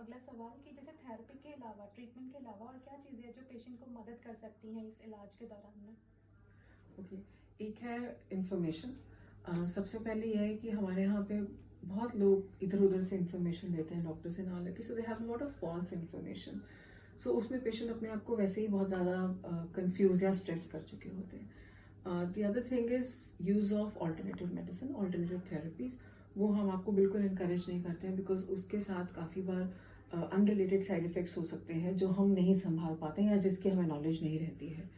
अगला सवाल कि जैसे थेरेपी के अलावा, ट्रीटमेंट के अलावा और क्या चीज़ें हैं जो पेशेंट को मदद कर सकती हैं इस इलाज के दौरान में? ओके। एक है इंफॉर्मेशन। सबसे पहले यह है कि हमारे यहाँ पे बहुत लोग इधर उधर से इंफॉर्मेशन लेते हैं डॉक्टर से ना लेके, so they have lot of false information. So उसमें पेशेंट अपने आप को वैसे ही बहुत ज़्यादा कंफ्यूज या स्ट्रेस कर चुके होते हैं। The other thing is use of alternative medicine, alternative therapies. वो हम आपको बिल्कुल इनकरेज नहीं करते हैं, बिकॉज उसके साथ काफ़ी बार अनरिलेटेड साइड इफेक्ट्स हो सकते हैं जो हम नहीं संभाल पाते हैं या जिसकी हमें नॉलेज नहीं रहती है।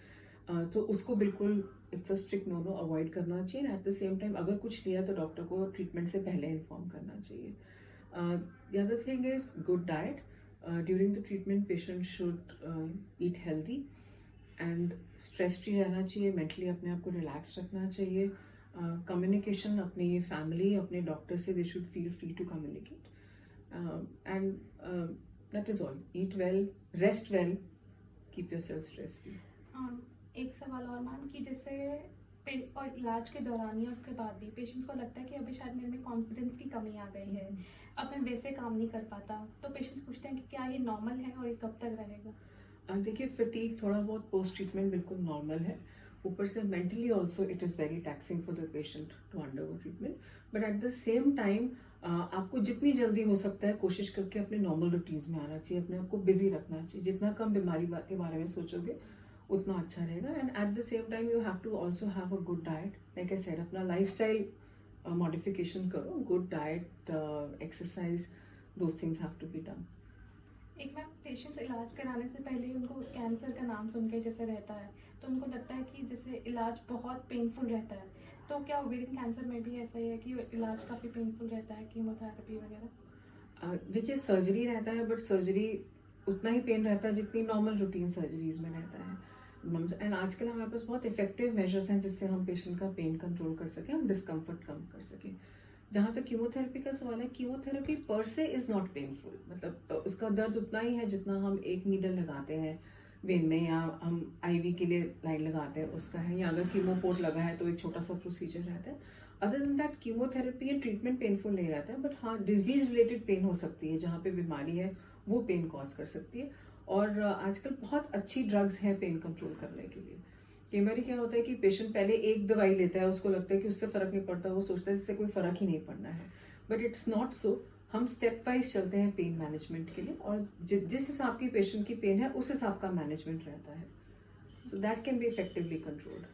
तो उसको बिल्कुल it's a strict no no avoid करना चाहिए। एट द सेम टाइम अगर कुछ लिया तो डॉक्टर को ट्रीटमेंट से पहले इन्फॉर्म करना चाहिए। The other thing is good diet. During the treatment patient should eat healthy and stress free रहना चाहिए, मेंटली अपने आप को रिलैक्स रखना चाहिए। कम्युनिकेशन अपनी फैमिली, अपने डॉक्टर से they should feel free to communicate and that is all. Eat well, rest well, keep yourself stress free. एक सवाल और मैम कि जैसे और इलाज के दौरान या उसके बाद भी पेशेंट्स को लगता है कि अभी शायद मेरे में कॉन्फिडेंस की कमी आ गई है, अब मैं वैसे काम नहीं कर पाता, तो पेशेंट्स पूछते हैं कि क्या ये नॉर्मल है और ये कब तक रहेगा? देखिए, फटीग थोड़ा बहुत पोस्ट ट्रीटमेंट बिल्कुल नॉर्मल है। ऊपर से mentally also it is very taxing for the patient to undergo treatment, but at the same time आपको जितनी जल्दी हो सकता है कोशिश करके अपने नॉर्मल रूटीन्स में आना चाहिए, अपने आप को बिजी रखना चाहिए। जितना कम बीमारी के बारे में सोचोगे उतना अच्छा रहेगा। And at the same time you have to also have a good diet. Like I said, अपना लाइफ स्टाइल मॉडिफिकेशन करो, good diet, exercise, those things have to be done. एक मैम, पेशेंट्स इलाज कराने से पहले उनको कैंसर का नाम सुन के जैसे रहता है, तो उनको लगता है कि जैसे इलाज बहुत पेनफुल रहता है, तो क्या ओवेरियन कैंसर में भी ऐसा ही है कि इलाज काफ़ी पेनफुल रहता है, कीमोथेरेपी वगैरह? देखिए, सर्जरी रहता है, बट सर्जरी उतना ही पेन रहता है जितनी नॉर्मल रूटीन सर्जरीज में रहता है। एंड आजकल हमारे पास बहुत इफेक्टिव मेजर्स हैं जिससे हम पेशेंट का पेन कंट्रोल कर सकें, हम डिस्कम्फर्ट कम कर सकें। जहां तक कीमोथेरेपी का सवाल है, कीमोथेरेपी पर से इज नॉट पेनफुल। मतलब उसका दर्द उतना ही है जितना हम एक नीडल लगाते हैं वेन में, या हम आईवी के लिए लाइन लगाते हैं उसका है, या अगर कीमोपोर्ट लगा है तो एक छोटा सा प्रोसीजर रहता है। अदर देन दैट कीमोथेरेपी या ट्रीटमेंट पेनफुल नहीं रहता है, बट हाँ, डिजीज रिलेटेड पेन हो सकती है। जहाँ पे बीमारी है वो पेन कॉज कर सकती है। और आजकल बहुत अच्छी ड्रग्स हैं पेन कंट्रोल करने के लिए। कई बार क्या होता है कि पेशेंट पहले एक दवाई लेता है, उसको लगता है कि उससे फर्क नहीं पड़ता, वो सोचता है इससे कोई फर्क ही नहीं पड़ना है, बट इट्स नॉट सो। हम स्टेप वाइज चलते हैं पेन मैनेजमेंट के लिए, और जिस हिसाब की पेशेंट की पेन है उस हिसाब का मैनेजमेंट रहता है, so that can be effectively controlled.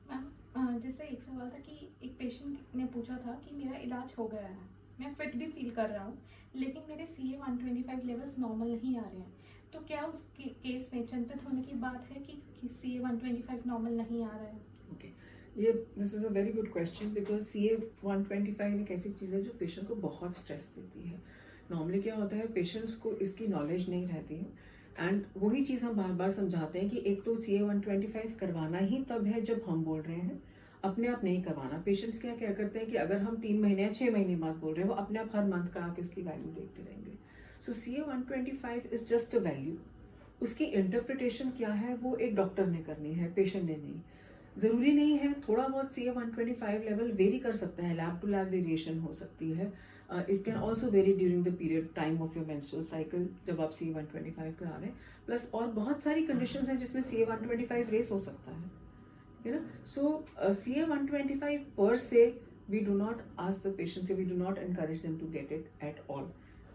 Ma'am, जैसे एक सवाल था कि एक पेशेंट ने पूछा था कि मेरा इलाज हो गया है, मैं फिट भी फील कर रहा हूँ, लेकिन मेरे CA-125 लेवल्स नॉर्मल नहीं आ रहे हैं, तो क्या उस केस में चिंतित होने की बात है कि CA-125 नॉर्मल नहीं आ रहा है? ओके, ये this is a very good question, because CA-125 एक ऐसी चीज है जो पेशेंट को बहुत स्ट्रेस देती है। नॉर्मली क्या होता है, पेशेंट्स को इसकी नॉलेज नहीं रहती है, एंड वही चीज हम बार बार समझाते हैं कि एक तो CA-125 करवाना ही तब है जब हम बोल रहे हैं, अपने आप नहीं करवाना। पेशेंट्स क्या क्या करते हैं कि अगर हम 3 महीने या 6 महीने बाद बोल रहे हैं, वो अपने आप हर मंथ करा के उसकी वैल्यू देखते रहेंगे। सो CA-125 is just a value. उसकी इंटरप्रिटेशन क्या है वो एक डॉक्टर ने करनी है, पेशेंट ने नहीं। जरूरी नहीं है, थोड़ा बहुत CA-125 लेवल वेरी कर सकता है, लैब टू लैब वेरिएशन हो सकती है। It can also very during the period time of your menstrual cycle, जब आप CA-125 करा रहे हैं। प्लस और बहुत सारी कंडीशंस हैं जिसमें CA-125 रेस हो सकता है ना। सो CA-125 पर से we do not ask the patient, we do not encourage them to get it at all,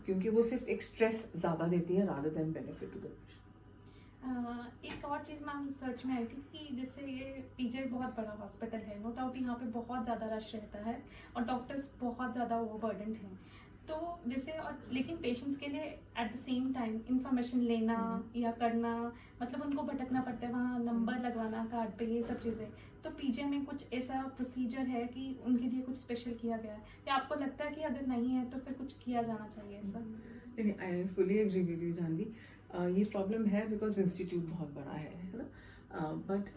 क्योंकि वो सिर्फ एक स्ट्रेस ज्यादा देती है rather than benefit to the patient. एक और चीज़ मैम रिसर्च में आई थी कि जैसे ये पीजे बहुत बड़ा हॉस्पिटल है, नो डाउट यहाँ पे बहुत ज़्यादा रश रहता है और डॉक्टर्स बहुत ज़्यादा ओवरबर्डन्ड हैं, तो जैसे और लेकिन पेशेंट्स के लिए eight the same time information लेना या करना, मतलब उनको भटकना पड़ता है, वहाँ नंबर लगवाना कार्ड पे, ये सब चीज़ें, तो पीजे में कुछ ऐसा प्रोसीजर है कि उनके लिए कुछ स्पेशल किया गया है, या आपको लगता है कि अगर नहीं है तो फिर कुछ किया जाना चाहिए ऐसा? I fully agree with you Janvi. ये प्रॉब्लम है बिकॉज इंस्टीट्यूट बहुत बड़ा है ना। बट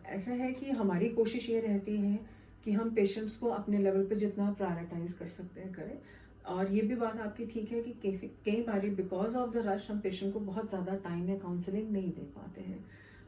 ऐसा है कि हमारी कोशिश ये रहती है कि हम पेशेंट्स को अपने लेवल पे जितना प्रायोरिटाइज कर सकते हैं करें। और ये भी बात आपकी ठीक है कि कई बार बिकॉज ऑफ द रश हम पेशेंट को बहुत ज्यादा टाइम या काउंसलिंग नहीं दे पाते हैं,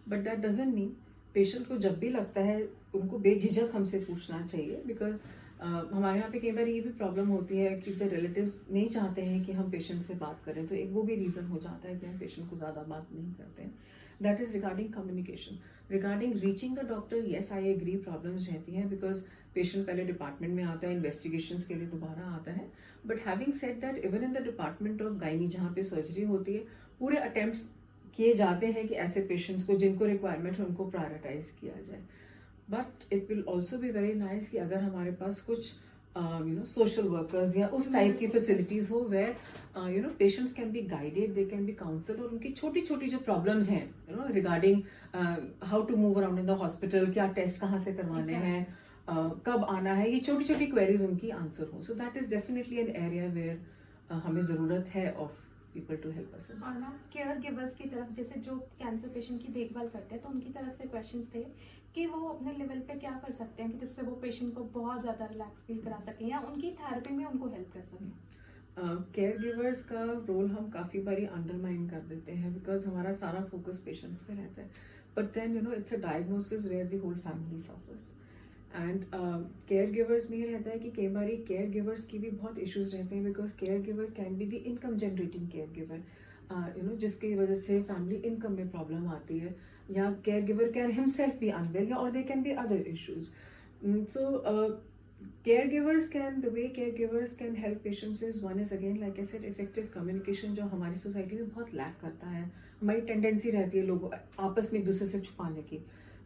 but that doesn't mean patient को जब भी लगता है उनको बेझिझक हमसे पूछना चाहिए, बिकॉज हमारे यहाँ पे कई बार ये भी प्रॉब्लम होती है कि द रिलेटिव्स नहीं चाहते हैं कि हम पेशेंट से बात करें, तो एक वो भी रीज़न हो जाता है कि हम पेशेंट को ज़्यादा बात नहीं करते हैं. That is regarding communication. Regarding reaching the doctor, yes I agree, problems रहती हैं बिकॉज पेशेंट पहले डिपार्टमेंट में आता है, इन्वेस्टिगेशंस के लिए दोबारा आता है. But having said that, even in the department of gynae जहाँ पे सर्जरी होती है, पूरे अटेम्प्ट्स किए जाते हैं कि ऐसे पेशेंट्स को जिनको रिक्वायरमेंट है उनको प्रायोरिटाइज किया जाए. But it will also be very nice कि अगर हमारे पास कुछ सोशल वर्कर्स या उस टाइप की फैसिलिटीज हो where patients can be guided, they can be counsel, और उनकी छोटी छोटी जो प्रॉब्लम्स हैं regarding how to move around in the hospital, क्या टेस्ट कहाँ से करवाने हैं, कब आना है, ये छोटी छोटी क्वेरीज उनकी आंसर हो. So that is definitely an area where हमें जरूरत है of people to help us. और ना केयर गिवर्स की तरफ, जैसे जो कैंसर पेशेंट की देखभाल करते हैं, तो उनकी तरफ से क्वेश्चंस थे कि वो अपने लेवल पे क्या कर सकते हैं कि जिससे वो पेशेंट को बहुत ज़्यादा रिलैक्स फील करा सकें या उनकी थेरेपी में उनको हेल्प कर सकें. केयर गिवर्स का रोल हम काफ़ी बारी अंडरमाइन कर देते हैं बिकॉज हमारा सारा फोकस पेशेंट्स पे रहता है. But then it's a diagnosis where the whole family suffers. And caregivers में ये रहता है कि कई बार केयर गिवर्स की भी बहुत इश्यूज रहते हैं because care giver can be the income generating care giver, जिसकी वजह से फैमिली इनकम में प्रॉब्लम आती है, या care giver can himself be unwell, और they can be other issues. So the way caregivers can help patients is, one is again like I said, effective communication, जो हमारी सोसाइटी में बहुत lack करता है. हमारी टेंडेंसी रहती है लोग आपस में एक दूसरे से छुपाने की,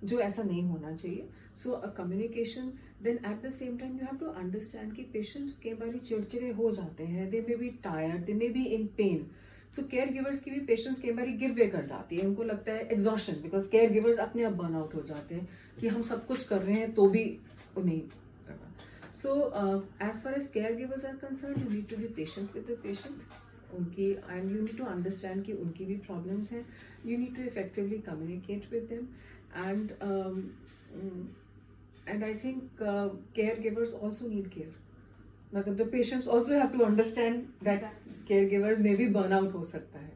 जो ऐसा नहीं होना चाहिए. So a communication. Then at the same time you have to understand कि पेशेंट्स कई बार चिड़चिड़े हो जाते हैं, they may be tired, they may be in pain. So care givers की भी पेशेंट्स कई बार गिव वे कर जाती है, उनको लगता है एग्जॉशन, बिकॉज केयर गिवर्स अपने आप बर्न आउट हो जाते हैं कि हम सब कुछ कर रहे हैं तो भी उन्हें करना. So, as far as caregivers are concerned, you need to be patient with the patient. And you need to understand कि उनकी भी problems हैं. You need to effectively communicate with them, and I think caregivers also need care. मतलब the patients also have to understand that caregivers में भी burnout हो सकता है.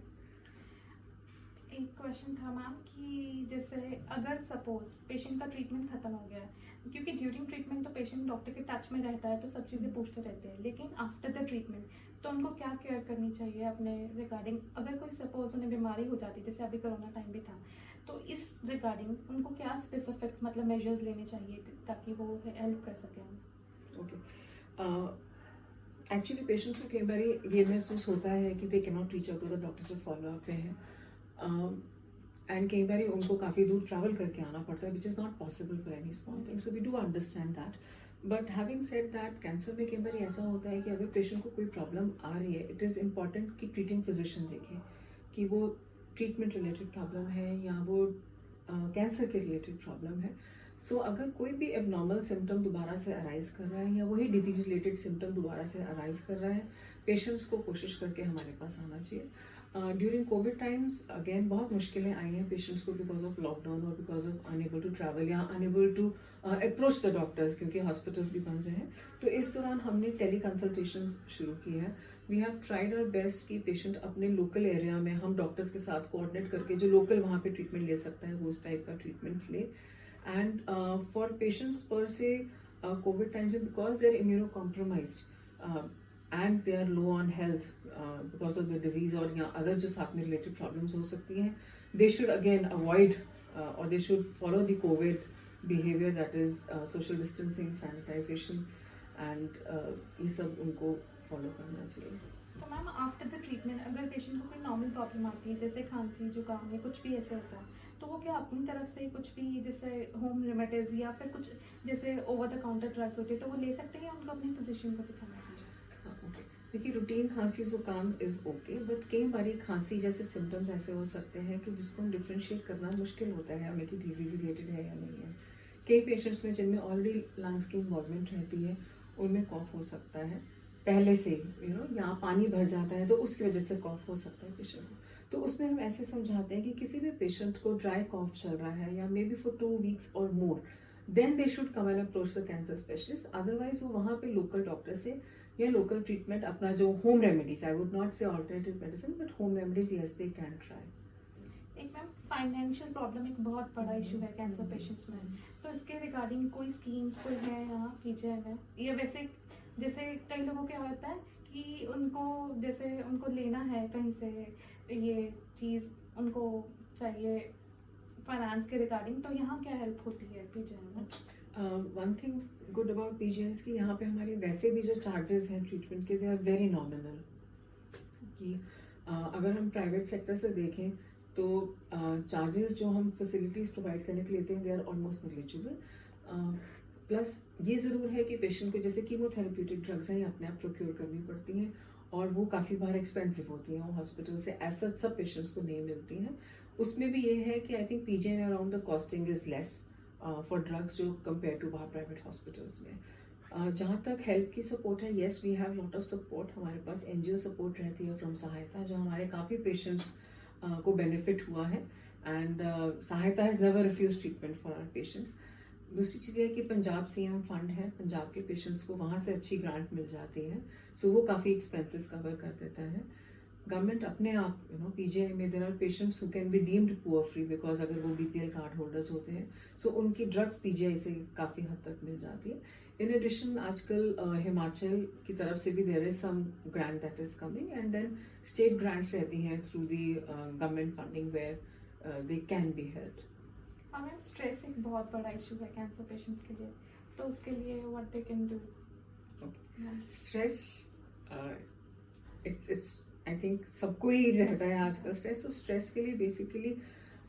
एक क्वेश्चन था मैम कि जैसे अगर सपोज पेशेंट का ट्रीटमेंट खत्म हो गया है, क्योंकि ड्यूरिंग ट्रीटमेंट तो पेशेंट डॉक्टर के टच में रहता है तो सब चीज़ें पूछते रहते हैं, लेकिन आफ्टर द ट्रीटमेंट तो उनको क्या केयर करनी चाहिए अपने रिगार्डिंग, अगर कोई सपोज उन्हें बीमारी हो जाती जैसे अभी कोरोना टाइम भी था, तो इस रिगार्डिंग उनको क्या स्पेसिफिक मतलब मेजर्स लेने चाहिए ताकि वो हेल्प कर सकें. ओके. एक्चुअली पेशेंट्स को कई बार ये महसूस होता है कि they can not reach out to the doctor जो फॉलो अप पे है, एंड कई बार उनको काफ़ी दूर ट्रैवल करके आना पड़ता है, which is not possible for any small thing. So we do understand that. But having said that, cancer में कई बार ऐसा होता है कि अगर पेशेंट को कोई प्रॉब्लम आ रही है, इट इज़ इम्पॉर्टेंट कि ट्रीटिंग फिजिशियन देखे कि वो ट्रीटमेंट रिलेटेड प्रॉब्लम है या वो कैंसर के रिलेटेड प्रॉब्लम है. सो अगर कोई भी एबनॉर्मल सिम्टम दोबारा से अराइज कर रहा है या वही डिजीज रिलेटेड सिम्टम दोबारा से अराइज कर रहा है, पेशेंट्स को कोशिश करके हमारे पास आना चाहिए. ड्यूरिंग कोविड टाइम्स अगेन बहुत मुश्किलें आई हैं पेशेंट्स को बिकॉज ऑफ लॉकडाउन और because of unable to travel या unable to approach the doctors, क्योंकि हॉस्पिटल्स भी बंद रहे हैं. तो इस दौरान हमने टेली कंसल्टेशंस शुरू की है. We have tried our best कि पेशेंट अपने लोकल एरिया में हम डॉक्टर्स के साथ कोऑर्डिनेट करके जो लोकल वहाँ पे ट्रीटमेंट ले सकता है वो उस टाइप का ट्रीटमेंट ले. एंड फॉर पेशेंट्स पर से कोविड टाइम्स में because they are immunocompromised and they are low on health because of the disease or या other जो साथ में related problems हो सकती हैं, they should again avoid or they should follow the COVID behavior, that is social distancing, sanitization, and ये सब उनको follow करना चाहिए. तो मैम आफ्टर द ट्रीटमेंट अगर पेशेंट को कोई नॉर्मल प्रॉब्लम आती है जैसे खांसी जुकाम या कुछ भी ऐसे होता है, तो वो क्या अपनी तरफ से कुछ भी जैसे होम रेमेडीज या फिर कुछ जैसे ओवर द काउंटर ड्रग्स होते हैं तो वो ले सकते हैं या उनको अपने फिजिशियन को दिखाना चाहिए? देखिए, रूटीन खांसी जुकाम इज ओके, बट कई बारी खांसी जैसे सिम्टम्स ऐसे हो सकते हैं कि जिसको हम डिफ्रेंशिएट करना मुश्किल होता है हमें कि डिजीज रिलेटेड है या नहीं है. कई पेशेंट्स में जिनमें ऑलरेडी लंग्स की इन्वॉल्वमेंट रहती है उनमें कॉफ हो सकता है पहले से, यहाँ पानी भर जाता है तो उसकी वजह से कॉफ हो सकता है पेशेंट को. तो उसमें हम ऐसे समझाते हैं कि किसी भी पेशेंट को ड्राई कॉफ चल रहा है या मे बी फॉर 2 weeks और more, then they should come and approach the cancer specialist. Otherwise वो वहाँ पे लोकल डॉक्टर से या लोकल ट्रीटमेंट अपना जो home remedies, I would not say alternative medicine but home remedies, yes they can try. एक ma'am financial problem एक बहुत बड़ा इशू है कैंसर पेशेंट्स में, तो इसके रिगार्डिंग कोई स्कीम्स कोई है यहाँ पीजीआई में, या वैसे जैसे कई लोगों क्या होता है कि उनको जैसे उनको लेना है कहीं से ये चीज उनको चाहिए फाइनेंस के रिगार्डिंग, तो यहाँ क्या हेल्प होती है पीजीआई में? वन थिंग गुड अबाउट पीजीआईज की यहाँ पे हमारे वैसे भी जो चार्जेस हैं ट्रीटमेंट के, दे आर वेरी नॉमिनल। कि अगर हम प्राइवेट सेक्टर से देखें तो चार्जेस जो हम फैसिलिटीज प्रोवाइड करने के लिए लेते हैं they are almost negligible. Plus ये ज़रूर है कि पेशेंट को जैसे कीमोथेरेप्यूटिक ड्रग्स हैं अपने आप प्रोक्योर करनी पड़ती हैं और वो काफ़ी बार एक्सपेंसिव होती हैं, वो हॉस्पिटल से ऐसा सब पेशेंट्स को नहीं मिलती हैं। उसमें भी ये है कि I think PGI around the costing is less for drugs जो कंपेयर टू बाहर प्राइवेट हॉस्पिटल्स में। जहाँ तक हेल्प की सपोर्ट है, yes we have lot of support. हमारे पास एनजीओ सपोर्ट रहती है फ्रॉम सहायता, जो हमारे काफ़ी पेशेंट्स को बेनिफिट हुआ है and Sahayata has never refuse treatment for our patients. दूसरी चीज़ है कि पंजाब सीएम फंड है, पंजाब के पेशेंट्स को वहाँ से अच्छी ग्रांट मिल जाती है, सो वो काफ़ी एक्सपेंसेस कवर कर देता है। गवर्नमेंट अपने आप पीजीआई में there are patients who can be deemed poor free because अगर वो बीपीएल कार्ड होल्डर्स होते हैं, सो उनकी ड्रग्स पीजीआई से काफ़ी हद तक मिल जाती है। इन एडिशन आजकल हिमाचल की तरफ से भी there is some grant that is coming and then state grants रहती हैं through the government funding where they can be helped. Ma'am stress एक बहुत बड़ा इशू है कैंसर पेशेंट्स के लिए, तो उसके लिए what they can do? Stress it's I think सबको ही रहता है आजकल स्ट्रेस। तो स्ट्रेस के लिए basically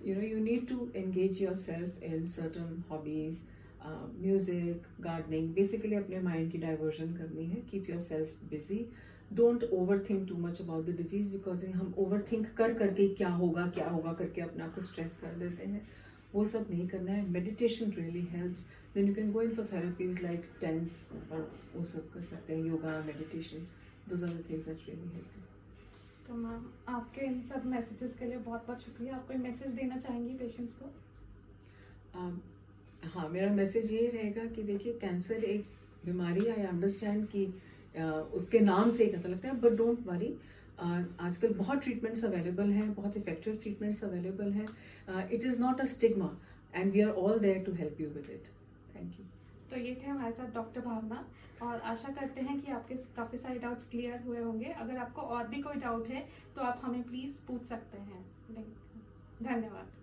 you need to engage yourself in certain hobbies, music, gardening, basically अपने माइंड की डाइवर्जन करनी है। Keep yourself busy, don't overthink too much about the disease because हम ओवर थिंक कर करके क्या होगा करके अपने आप को स्ट्रेस कर देते हैं, वो सब नहीं करना है। Meditation really helps, then you can go in for therapies like TENS और वो सब कर सकते हैं, yoga, meditation, those are the things that really help. तो मैम आपके इन सब मैसेजेस के लिए बहुत बहुत शुक्रिया। आप कोई मैसेज देना चाहेंगी पेशेंट्स को? हाँ, मेरा मैसेज ये रहेगा कि देखिए कैंसर एक बीमारी, आई अंडरस्टैंड कि उसके नाम से ही पता लगता है, बट डोंट वरी, आजकल बहुत ट्रीटमेंट्स अवेलेबल हैं, बहुत इफेक्टिव ट्रीटमेंट्स अवेलेबल हैं। It is not a stigma and we are all there to help you with it. Thank you. तो ये थे हमारे साथ डॉक्टर भावना, और आशा करते हैं कि आपके काफ़ी सारे डाउट्स क्लियर हुए होंगे। अगर आपको और भी कोई डाउट है तो आप हमें प्लीज़ पूछ सकते हैं। धन्यवाद।